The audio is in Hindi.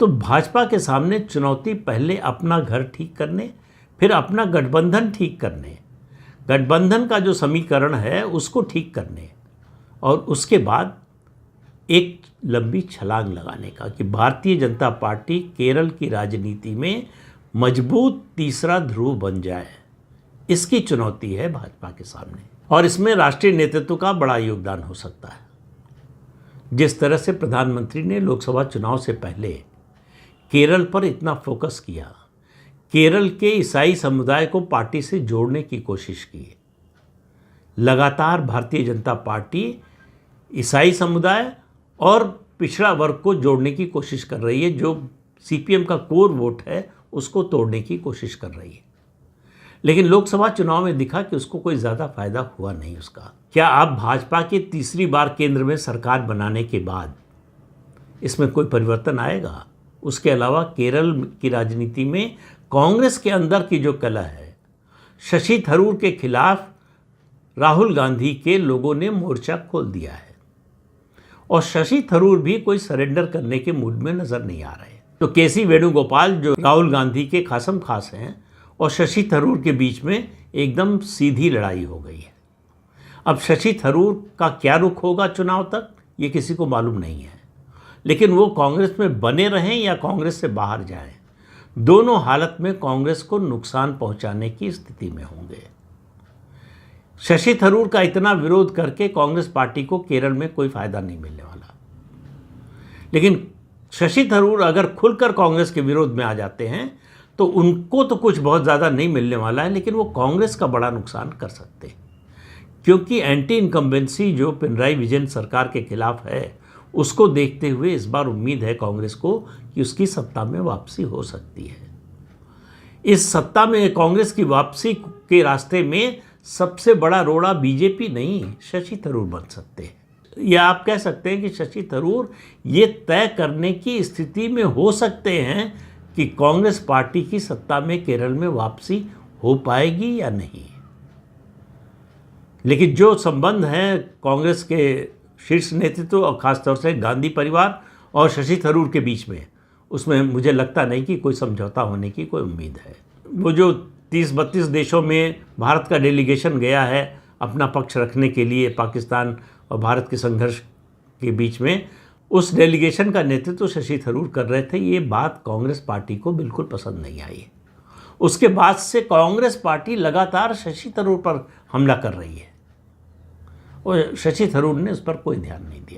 तो भाजपा के सामने चुनौती पहले अपना घर ठीक करने, फिर अपना गठबंधन ठीक करने, गठबंधन का जो समीकरण है उसको ठीक करने, और उसके बाद एक लंबी छलांग लगाने का कि भारतीय जनता पार्टी केरल की राजनीति में मजबूत तीसरा ध्रुव बन जाए। इसकी चुनौती है भाजपा के सामने, और इसमें राष्ट्रीय नेतृत्व का बड़ा योगदान हो सकता है। जिस तरह से प्रधानमंत्री ने लोकसभा चुनाव से पहले केरल पर इतना फोकस किया, केरल के ईसाई समुदाय को पार्टी से जोड़ने की कोशिश की, लगातार भारतीय जनता पार्टी ईसाई समुदाय और पिछड़ा वर्ग को जोड़ने की कोशिश कर रही है। जो सीपीएम का कोर वोट है उसको तोड़ने की कोशिश कर रही है, लेकिन लोकसभा चुनाव में दिखा कि उसको कोई ज़्यादा फायदा हुआ नहीं उसका। क्या आप भाजपा के तीसरी बार केंद्र में सरकार बनाने के बाद इसमें कोई परिवर्तन आएगा? उसके अलावा केरल की राजनीति में कांग्रेस के अंदर की जो कलह है, शशि थरूर के खिलाफ राहुल गांधी के लोगों ने मोर्चा खोल दिया है, और शशि थरूर भी कोई सरेंडर करने के मूड में नजर नहीं आ रहे। तो केसी वेणुगोपाल जो राहुल गांधी के खासम खास हैं, और शशि थरूर के बीच में एकदम सीधी लड़ाई हो गई है। अब शशि थरूर का क्या रुख होगा चुनाव तक, ये किसी को मालूम नहीं है, लेकिन वो कांग्रेस में बने रहें या कांग्रेस से बाहर जाएं, दोनों हालत में कांग्रेस को नुकसान पहुंचाने की स्थिति में होंगे। शशि थरूर का इतना विरोध करके कांग्रेस पार्टी को केरल में कोई फायदा नहीं मिलने वाला, लेकिन शशि थरूर अगर खुलकर कांग्रेस के विरोध में आ जाते हैं तो उनको तो कुछ बहुत ज़्यादा नहीं मिलने वाला है, लेकिन वो कांग्रेस का बड़ा नुकसान कर सकते हैं, क्योंकि एंटी इनकम्बेंसी जो पिनराई विजयन सरकार के खिलाफ है उसको देखते हुए इस बार उम्मीद है कांग्रेस को कि उसकी सत्ता में वापसी हो सकती है। इस सत्ता में कांग्रेस की वापसी के रास्ते में सबसे बड़ा रोड़ा बीजेपी नहीं, शशि थरूर बन सकते हैं। या आप कह सकते हैं कि शशि थरूर ये तय करने की स्थिति में हो सकते हैं कि कांग्रेस पार्टी की सत्ता में केरल में वापसी हो पाएगी या नहीं। लेकिन जो संबंध है कांग्रेस के शीर्ष नेतृत्व और खासतौर से गांधी परिवार और शशि थरूर के बीच में, उसमें मुझे लगता नहीं कि कोई समझौता होने की कोई उम्मीद है। वो जो 30-32 देशों में भारत का डेलीगेशन गया है अपना पक्ष रखने के लिए पाकिस्तान और भारत के संघर्ष के बीच में, उस डेलीगेशन का नेतृत्व शशि थरूर कर रहे थे। ये बात कांग्रेस पार्टी को बिल्कुल पसंद नहीं आई। उसके बाद से कांग्रेस पार्टी लगातार शशि थरूर पर हमला कर रही है, और शशि थरूर ने उस पर कोई ध्यान नहीं दिया।